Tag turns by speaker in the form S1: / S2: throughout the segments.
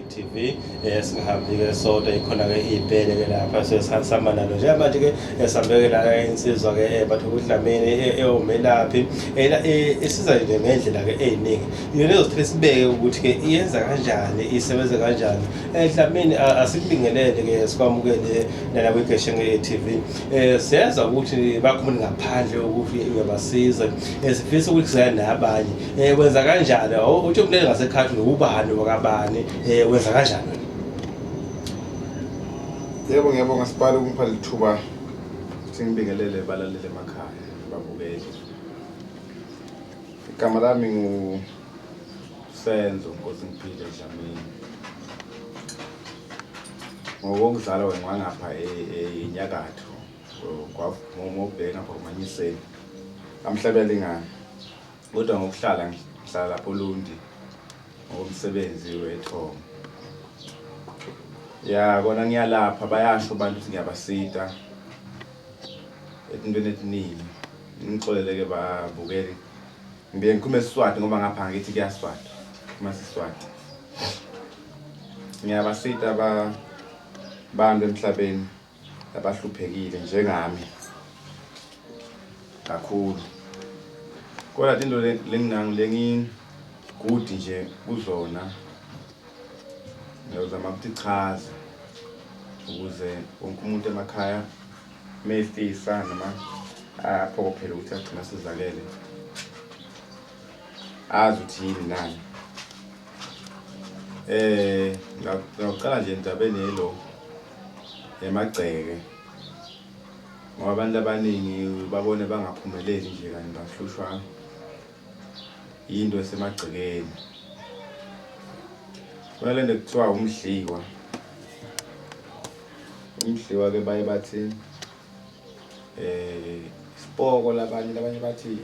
S1: TV singahambi-ke sodwa ikhona-ke ibhele-ke lapha sesihambisana nalo njengamanje-ke sihambeke la insizwa-ke batho kudlamini ewumelaphi isiza nje ngey'ndlela-ke ey'ningi. Yona ezosithela sibeke ukuthi-ke iyenza kanjani, isebenza kanjani. Dlamini asikubingelele-ke sikwamukele lana kwiGeshenge TV. Siyazi ukuthi bakhona ngaphandle ukuthi uyabasiza, sifisa ukuthi sizane nabanye. Wenza kanjani? Uthi umlele ngasekhaya ubani wakabani, wenza kanjani?
S2: Yebo, ngiyabonga Sibali ukungipha lithuba ukuthi ngibingelele balalele emakhaya babukeli. Igama lami nguSenzo Nkosingiphile Dlamini. Ngokuzalwa ngangapha eNyakatho ngobheka ngapha kuManyiseni kamhlabela ingane, kodwa ngokuhlala ngihlala lapho Lundi ngokomsebenzi wethongo. Kona ngiyalapha bayasho abantu ukuthi ngiyabasita entweni eziningi. Ngixolele-ke babukeli, ngibuye ngikhulume isiSwati ngoba ngapha ngithi kuyaswati, kumasiswati. Ngiyabasita abantu emhlabeni abahluphekile njengami kakhulu. Kodwa into lengigudi nje kuzona ngiyozama ukuthi chaza ukuze wonke umuntu emakhaya mefisa noma aphokophele ukuthi agcina sizakele azi ukuthi yini nani. Ngaqala nje endabeni yelo emagceke ngoba abantu abaningi babone bangaphumeleli nje kanye bahlushwa into esemagcekeni. Kunale nto kuthiwa umdliwa. Umdliwa-ke baye bathi isipoko, labanye bathi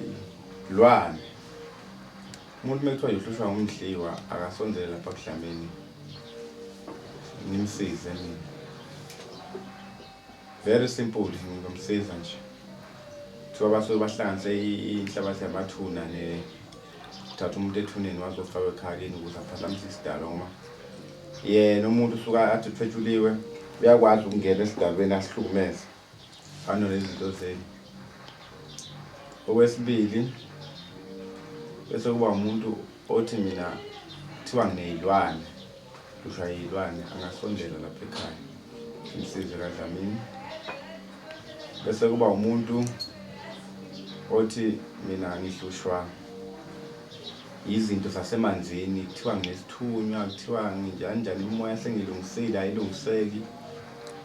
S2: lwane. Umuntu mekuthiwa uhlushwa umdliwa akasondele lapha kuDlamini nimsize mina. Very simple, ngizomsiza nje. Kuthiwa basuke bahlanganise inhlabathi yamathuna uthatha umuntu ethuneni wazofaka ekhaleni ukuze aphazamisa isidalwa ngoba yena umuntu usuka athi uthwetshuliwe uyakwazi ukungena esidalweni asihlukumeze fana nezinto zenu. Okwesibili bese kuba umuntu othi mina kuthiwa nginey'lwane, hlushwa yiy'lwane, angasondela lapha ekhaya simsize kaDlamini. Bese kuba umuntu othi mina ngihlushwa izinto zasemanzini, kuthiwa nginesithunywa, kuthiwa nginjani imoya sengilungisile ayilungiseki,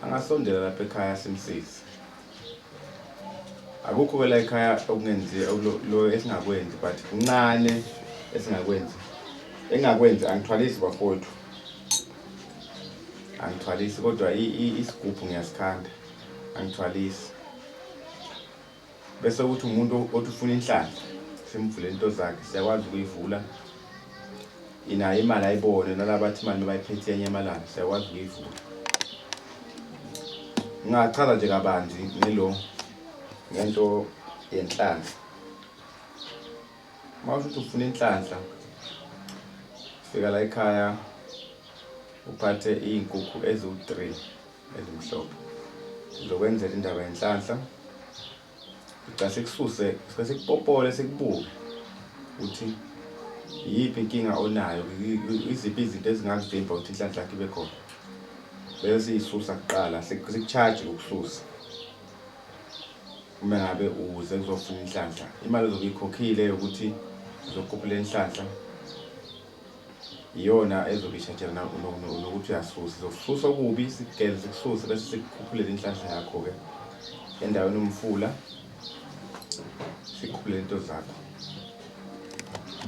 S2: angasondela lapha ekhaya simsize. Akukho la ekhaya okungenziwa lo esingakwenzi, but kuncane esingakwenzi. Engakwenzi angithwalisi bafowethu, angithwalisi, kodwa isigubhu ngiyasikhanda, angithwalisi. Bese ukuthi umuntu othi ufuna inhlanhla simvule into zakhe, siyakwazi ukuyivula. Inayo imali ayibone nalabathi imali bayiphethe enyamalala, siyakwazi ukuyivula. Ngingachaza nje kabanzi ngento yenhlanhla. Mawusho ukuthi ufuna inhlanhla, fika la ekhaya uphathe iy'nkukhu eziwu-3 ezimhlophe. Sizokwenzela indaba yenhlanhla. Uca sikususe, sikupopole, sikubuke ukuthi yiphi inkinga onayo, iziphi izinto ezingakuvimba ukuthi inhlanhla yakho ibe khona. Bese siyisusa kuqala, sikucharge ukususa. Uma ngabe uze kuzofuna inhlanhla, imali ozobe uyikhokhile ukuthi uzokhuphula inhlanhla iyona ezobe ishajela nokuthi uyasusa. Sizokususa okubi, sikugeze, sikususe bese sikukhuphulele inhlanhla yakho-ke endaweni umfula, sikhuphule into zakho.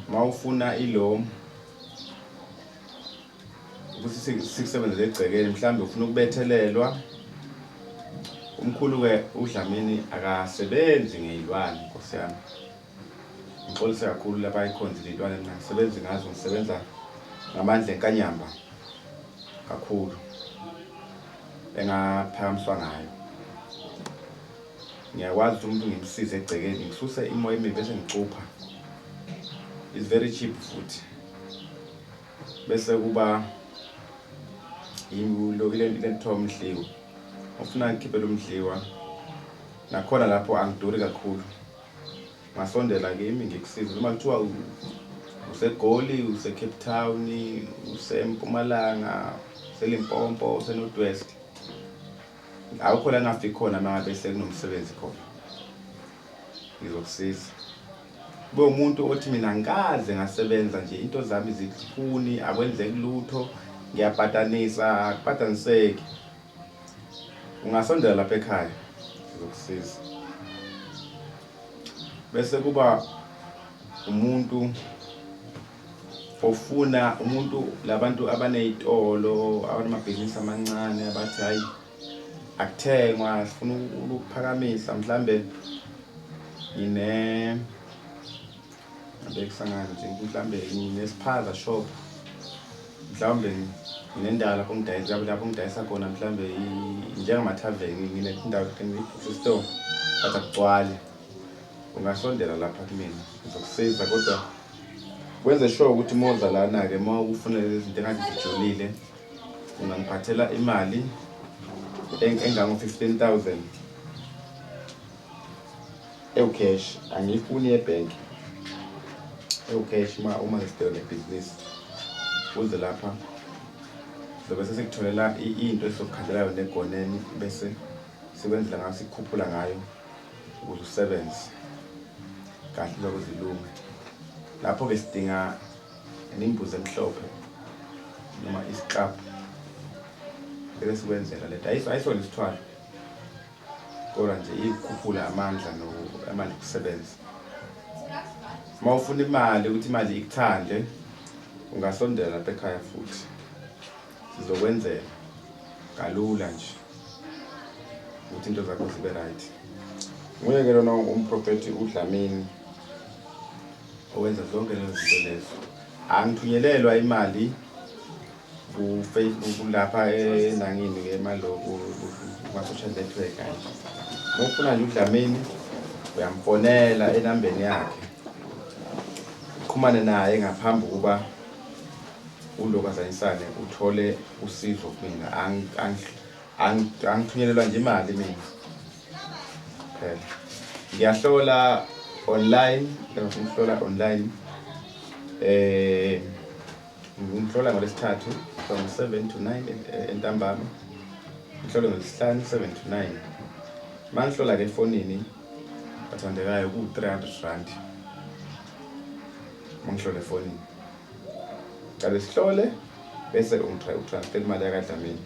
S2: Mawufuna ilo ukuthi sikusebenzele egcekeni, mhlawumbe ufuna ukubethelelwa. Umkhulu-ke uDlamini akasebenzi ngey'lwane, Nkosi yami. Ngixolise kakhulu laba ayikhonzile iy'lwane, mina ngisebenzi ngazo, ngisebenza ngamandla enkanyamba kakhulu engaphakamiswa ngayo. Ngiyakwazi ukuthi umuntu ngimsize egcekeni, ngisuse imoya emibi bese ngicupha. It's very cheap futhi. Bese kuba Yimbulo ile kuthiwa umdliwa. Ufuna ngikhiphe lo mdliwa. Nakhona lapho angiduri kakhulu. Ngasondela kimi ngikusiza noma kuthiwa useGoli, useCape Town, useMpumalanga, useLimpopo, useNorth West. Awukho la ngafika khona mangabe sekunomsebenzi khona. Ngizokusiza. Kube umuntu othi mina ngikaze ngasebenza nje into zami zikhuni akwenzeki lutho ngiyabhatanisa akubhataniseki. Ungasondela lapha ekhaya ngizokusiza. Bese kuba umuntu ofuna labantu abanezitolo, abanamabhizinisi amancane abathi hayi akuthengwa sifuna ukuphakamisa mhlambe abekusangana nje mhlambe nginesiphaza shop mhlambe nginendawo lapho ngidayisa khona mhlambe njengama-tavern nginendawo store bathi akugcwale. Ungasondela lapha kumina ngizokusiza kodwa wenze sure ukuthi moza lana-ke uma ufuna lezi zinto engathi zijulile ungangiphathela imali engango-15,000 ewucash, angiyifuni yebhenki, ewucash uma ngisidele nebhizinisi. Uze lapha zobe sesikutholela into esizokukhandela yona egoneni bese sikwenzela ngayo sikhuphula ngayo ukuze usebenze kahle lokho zilunge. Lapho-ke sidinga imbuzi emhlophe noma isiklabhu bese sikwenzela lento ayisona isithwalo kodwa nje ikukhuphula amandla okusebenza. Uma ufuna imali ukuthi imali ikuthande ungasondela lapha ekhaya futhi sizokwenzela kalula nje ukuthi into zakho zibe right. Nguyeke lona umprofeti uDlamini owenza zonke lezo zinto lezo. Angithunyelelwa imali ku-Facebook lapha enangini-ke imali kuma-social network kanje. Uma ufuna nje uDlamini uyamfonela enambeni yakhe uqhumane naye ngaphambi kuba ulokazanyisane uthole usizo kumina. Angithunyelelwa nje imali mina phela. Ngiyahlola online, ngihlola online ngihlola ngoLwesithathu from 7 to 9 entambama. Ngihlole ngoLwesihlanu 7 to 9. Mangihlola ke efonini bathandekayo ku-300 rand. Mangihlola efonini. Ngale sihlole bese utransfer imali yakwaDlamini.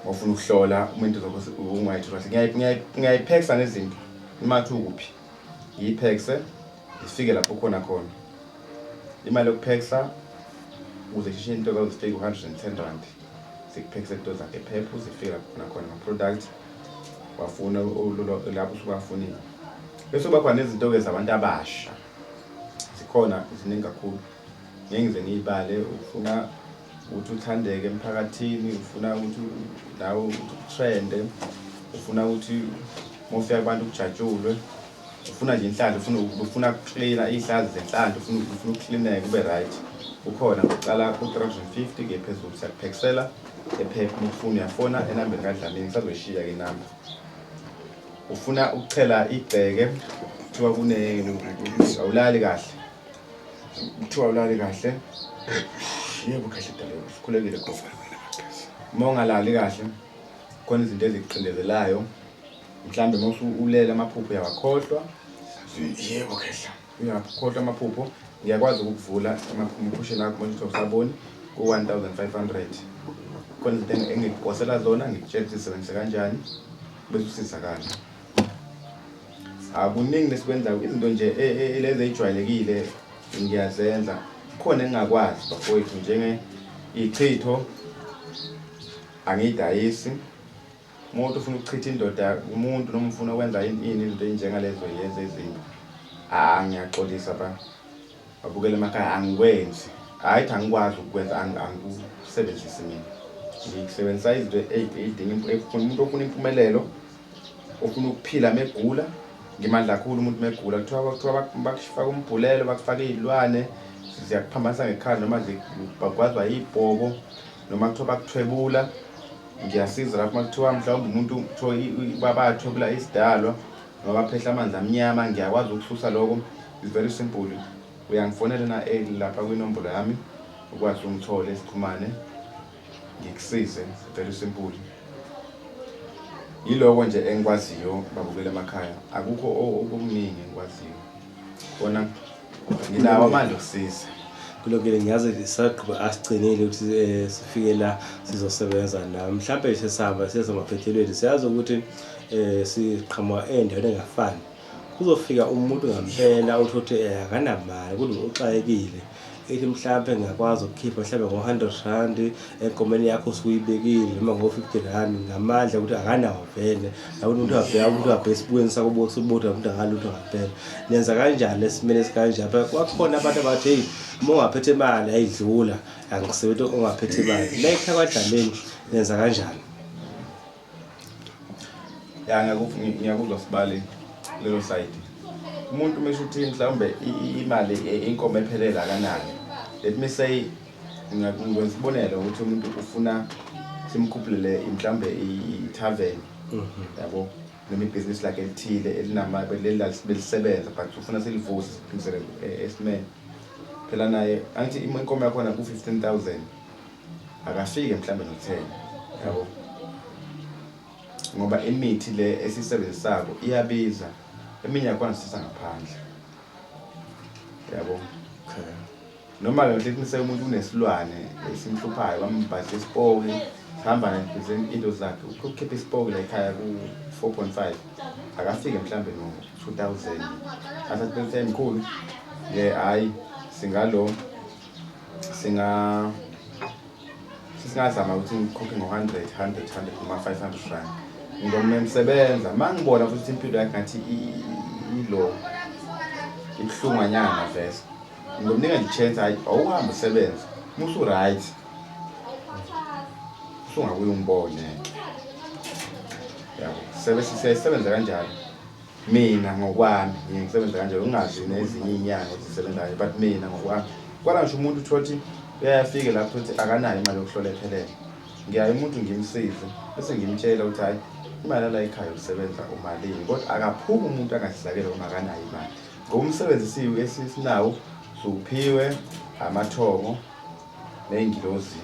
S2: Ngofuna ukuhlola umuntu uzobe ungayitrust. Ngiyayiphexa nezinto. Imathi ukuphi? Ngiyiphexe ifike lapho khona. Imali yokuphexa uze shishini into zakho zifike 110 rand. Sikuphexe into zakhe phepha zifike lapho khona ama-product wafuna lapho usukafunile. Bese kuba khona nezinto-ke zabantu abasha. Zikhona ziningi kakhulu. Ngeke ngize ngiyibale. Ufuna ukuthi uthandeke emphakathini, ufuna ukuthi nawe utrende, ufuna ukuthi mofika abantu kujatshulwe, ufuna nje inhlanhla, ufuna ukucleana ihlazi zenhlanhla, ufuna ukuklineke kube right. Ukhona uqala ku-350 ke phezulu siyakuphexela ephepha. Ufuna uyafona enambeni kaDlamini ngisazoyishiya ke inamba. Ufuna ukuchela ibheke kuthiwa awulali kahle. Kuthiwa awulali kahle. Yebo kahle dalo sikhulekile gofa. Uma ungalali kahle khona izinto ezikuqindezelayo mhlambe mase ulela amaphupho uyawakhohlwa. Yebo kahle uyakhohlwa amaphupho. Ngiyakwazi ukuvula amaphupho akho manje usaboni ku-1500. Khona izinto engikuphosela zona ngikutshela ukuthi zisebenza kanjani bese usizakala. Akuningi lesikwenzayo izinto nje lezi ezijwayelekile ngiyazenza. Khona engingakwazi bafowethu ichitho angiyidayisi. Umuntu ufuna ukuchitha indoda umuntu noma ufuna ukwenza izinto ezinjengalezo yenze izinto. Ngiyaxolisa babukela emakhaya angikwenzi. Hayi angikwazi ukwenza angikusebenzisi mina. Ngisebenzisa izinto ezidinga umuntu ofuna impumelelo, ofuna ukuphila megula. Ngimandla kakhulu umuntu megula kuthiwa bakufaka umbhulelo, bakufaka izilwane siyakuphambanisa ngekhaya noma nje bakwazwa yibhobo noma kuthiwa bakuthwebula ngiyasiza lapho makuthiwa mhlawumbe umuntu kuthiwa bayathwebula isidalwa noma baphehla amanzi amnyama ngiyakwazi ukususa lokho. It's very simple. Uyangifonela na lapha kwinombolo yami ukwazi ungithole sixhumane ngikusize. Very simple. Yiloko nje engikwaziyo babukela emakhaya, akukho okuningi engikwaziyo bona nginawo amandla okusiza.
S1: Kulokile ngiyazi sagqiba asigcinile ukuthi sifike la sizosebenza nawe. Mhlawumbe sesihamba sezamaphethelweni siyazi ukuthi siqhamuka endaweni engafani. Kuzofika umuntu ngampela uthi akanamali kulo uxakekile ethi mhlawumbe ngiyakwazi ukukhipha mhlawumbe ngo-R100 enkomeni yakho usuyibekile noma ngo-R50 ngamandla ukuthi akanawo vele. Yabona umuntu uyabheka ukuthi uyabhesibukweni sakho usubutha umuntu akalutho ngampela. Nenza kanjani esimene esikanjalo? Kwakhona abantu abathi hey uma ungaphethe imali ayidlula angisebenzi ongaphethe imali. La ekhaya kwaDlamini nenza kanjani?
S2: Ngiyakuzwa Sibali lelo side. Umuntu meshuthi mhlawumbe imali inkomo ephelela kanani. Let me say ngizibonela ukuthi umuntu ufuna simkhuphulele mhlawumbe i-tavern yabo noma business like elithile elinama belisebenza but ufuna silivuse siphindisele esimene. Phela naye angithi inkomo yakho ku 15,000 akafike mhlawumbe no10 yabo. Ngoba imithi le esisebenzisako iyabiza. Eminye yakho sisa ngaphandle. Yabo.
S1: Okay.
S2: Noma ke ngithi nise umuntu unesilwane esimhluphayo bambhadle isipoki hamba nepresent into zakhe ukukhipha isipoki la ekhaya ku 4.5 akafike mhlambe no 2,000 asathi bese emkhulu hayi singalo singazama ukuthi ngikhokhe ngo100 noma 500 rand ngomeme msebenza mangibona futhi impilo yakhe ngathi ilo ibuhlunganyana vese ngomnika nje chance hayi awuhambe usebenza musu right usungabuye ungibone yabo siyasebenza kanjalo mina ngokwami ngisebenza kanjalo ungazi nezinye inyanga ezisebenza kanjalo but mina ngokwami kwala nje umuntu uthi uyafika lapho uthi akanayo imali yokuhlola ephelele ngiyaye umuntu ngimsize bese ngimtshela ukuthi hayi imali la ekhaya usebenza umalini kodwa akaphumi umuntu angasizakela uma akanayo imali ngomsebenzi siwe esinawo suphiwe amathongo nengilozi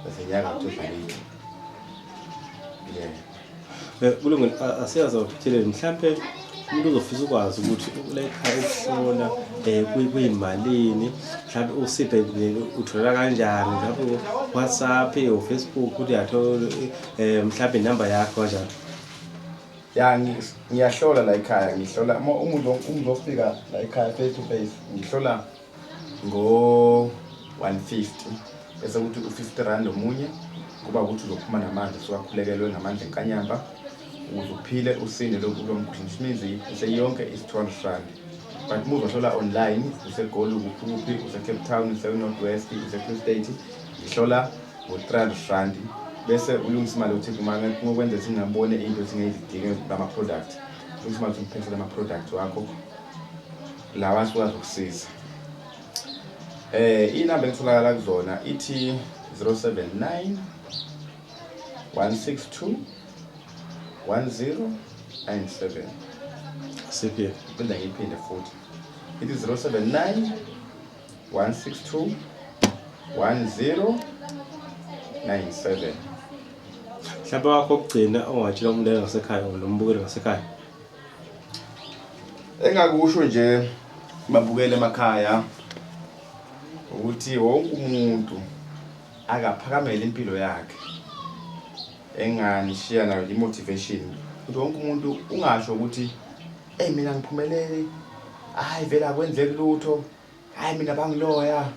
S2: basenyakatho eBhalile.
S1: Kulungile asiyazi ukuphithele mhlawumbe umuntu uzofisa ukwazi ukuthi la ekhaya ukuhlola kuyimalini mhlawumbe usiphe uthola kanjani mhlawumbe WhatsApp or Facebook ukuthi yathola mhlawumbe inamba yakho kanjani.
S2: Ngiyahlola la ekhaya ngihlola umuntu uzofika la ekhaya face to face ngihlola ngo 150 bese ukuthi u50 rand omunye kuba ukuthi uzophuma namanzi sokakhulekelwe ngamandla enkanyamba uzuphile usinde lo-mkhuhlane iseyonke is 12 rand but uma uzohlola online useGoli kuphi useCape Town useNorth West useFree State ngihlola ngo300 rand bese ulungisa imali uthi ngokwenza singabone into esingayidinga ngama product ulungisa imali umphethe ama product wakho lawa sikwazi ukusiza. Inamba engitholakala kuzona ithi 079 162 1097
S1: siphi
S2: phinde ngiphinde futhi ithi 079 162 1097.
S1: mhlawumbe wakho ukugcina ongatshela umuntu ngasekhaya nombukeli ngasekhaya
S2: engakusho nje babukele emakhaya ukuthi wonke umuntu akaphakamela impilo yakhe enganishiya nayo motivation ukuthi wonke umuntu ungasho ukuthi mina ngiphumelele hayi vela kwenzeke lutho hayi mina bangiloya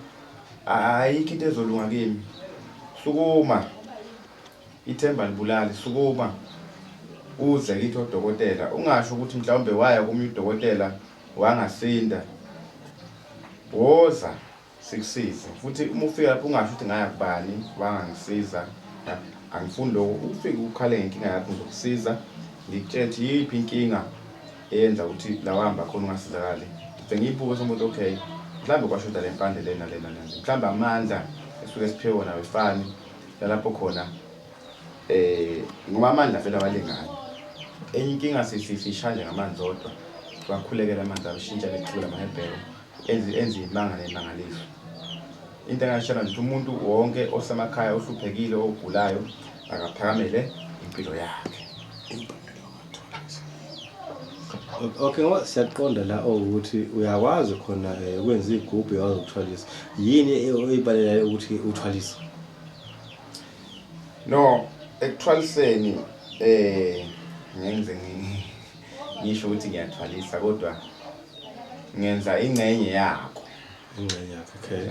S2: ayikho into ezolunga kimi sukuma ithemba libulali sukuma uze kithi odokotela ungasho ukuthi mhlawumbe waya kumnye udokotela wangasinda woza sikusize futhi uma ufika lapho ungasho ukuthi ngaya kubani wangangisiza angifuni lokho ufike ukhale ngenkinga yakho ngizokusiza ngikutshela ukuthi yiphi inkinga eyenza ukuthi la uhamba khona ungasizakali ngiyibuke somuntu okay mhlawumbe kwashoda le mpande lena mhlawumbe amandla esuke siphiwe nawe efani lapho khona ngoba amandla vele awalingani. Enye inkinga sisishanje ngamanzi odwa bakhulekela amanzi abashintsha bethula amahebhero enze imanga nemangaliso. Into engashana nje umuntu wonke osemakhaya ohluphekile ogulayo akaphakamele impilo yakhe.
S1: Okay, ngoba siyaqonda la ukuthi uyakwazi khona ukwenza igubhu yazo ukuthwalisa. Yini oyibalelayo ukuthi uthwalisa?
S2: No, ekuthwaliseni ngenze ngisho ukuthi ngiyathwalisa kodwa ngenza ingcenye yakho.
S1: Ingcenye yakho, okay.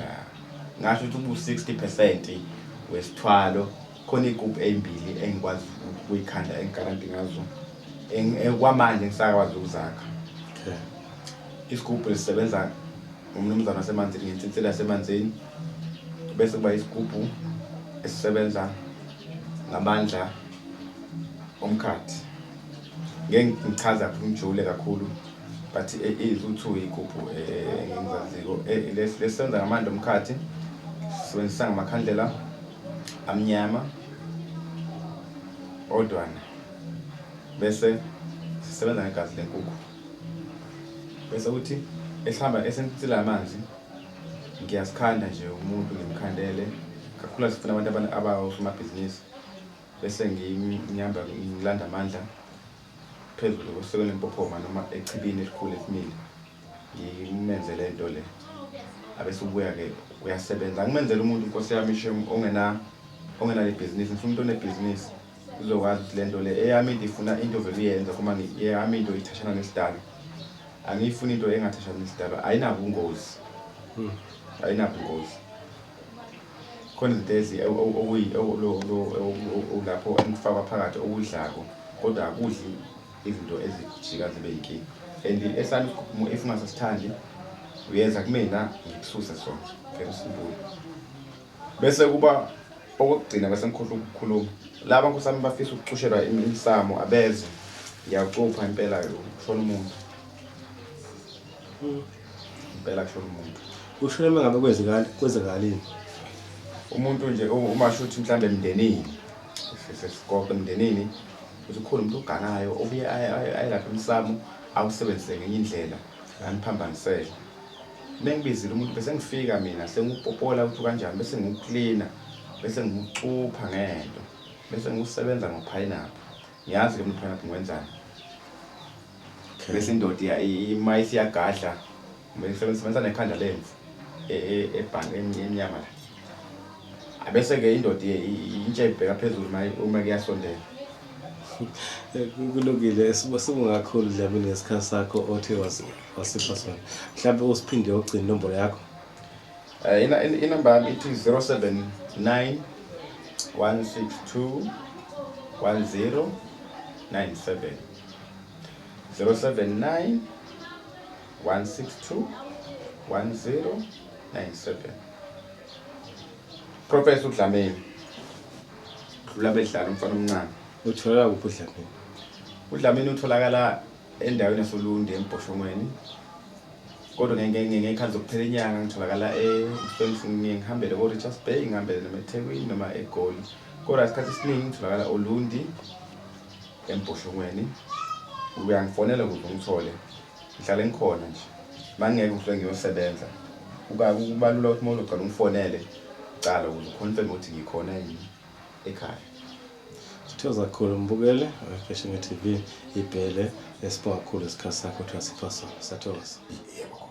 S2: Ngasho ukuthi ubu 60% wesithwalo khona igubhu ezimbili engikwazi ukuyikhanda engigaranti ngazo. Kwamanje ngisakwazi ukuzakha.
S1: Okay.
S2: Isigubhu sisebenza umnumzana wasemanzini ngensitsela yasemanzini bese kuba isigubhu esisebenza ngamandla omkhathi. Ngeke ngichaza umjule kakhulu but izuthu igubhu engizaziko lesenza ngamandla omkhathi sisebenzisa ngamakhandlela amnyama odwana bese sisebenza ngegazi lenkukhu bese uthi esihamba esentitsela amanzi ngiyasikhanda nje umuntu ngimkhandele kakhulu sifuna abantu abawusomabhizinisi bese ngiyamba ngilanda amandla phezulu kosekela impophoma noma echibini elikhulu esimile ngimenze lento le abese ubuya ke uyasebenza ngimenzela umuntu inkosi yami isho ongena le business ngifuna umuntu onebhizinisi uzokwazi ukuthi lento le eyami into ifuna into vele uyenza kuma eyami into ithashana nesidalo angifuni into engathashana nesidalo ayinabo ubungozi ayinabo ubungozi khona izinto ezi lapho engifaka phakathi okudlako kodwa akudli izinto ezijika zibe yinkinga and esani if ungasasithandi uyenza kumina ngikususa sona very simple bese kuba okugcina bese ngikhohlwa ukukhuluma laba nkosami bafisa ukucushelwa imisamo abeze ngiyacupha impela ukushona umuntu impela kushona umuntu
S1: Ushona mengabe kwenzakalini
S2: umuntu nje uma shuthi mhlambe emndenini sesigoqe emndenini ukhona umuntu ogangayo obuye ayelapha imisamo awusebenzise ngenye indlela aniphambanisele bengibizile umuntu bese ngifika mina sengipopola ukuthi kanjani bese ngikucleana bese ngikucupha ngento bese ngisebenza ngopineapple ngiyazi ke pineapple ngwenzani bese indoda imayisi yagadla bese nekhanda lemvu ebhange emnyama la abese ke indoda intshe ibheka phezulu uma kuyasondela
S1: kulungile sibonga kakhulu Dlamini ngesikhathi sakho othe wasipha sona mhlawumbe usiphinde ugcina inombolo yakho
S2: inamba yami ithi 079 162 1097 079 162 1097 Professor Dlamini dlula bedlala umfana omncane
S1: uthola kuphi Dlamini
S2: uDlamini utholakala endaweni yasoLundi eMboshongweni kodwa ngekhanza kuphela inyanga ngitholakala ngihambele ko Richards Bay ngihambele neMethekwini noma eGoli kodwa isikhathi esiningi ngitholakala oLundi eMboshongweni uyangifonela ukuze ngithole ngihlale ngikhona nje mangeke ngifike ngiyosebenza kubalula ukuthi umuntu uqala ungifonele cala ukuze uconfirm ukuthi ngikhona yini ekhaya
S1: Sithokoza kakhulu mbukele Fashion TV ibhele esibonga kakhulu isikhathi sakho ukuthi wasipha sona. Sathokoza.
S2: Yebo.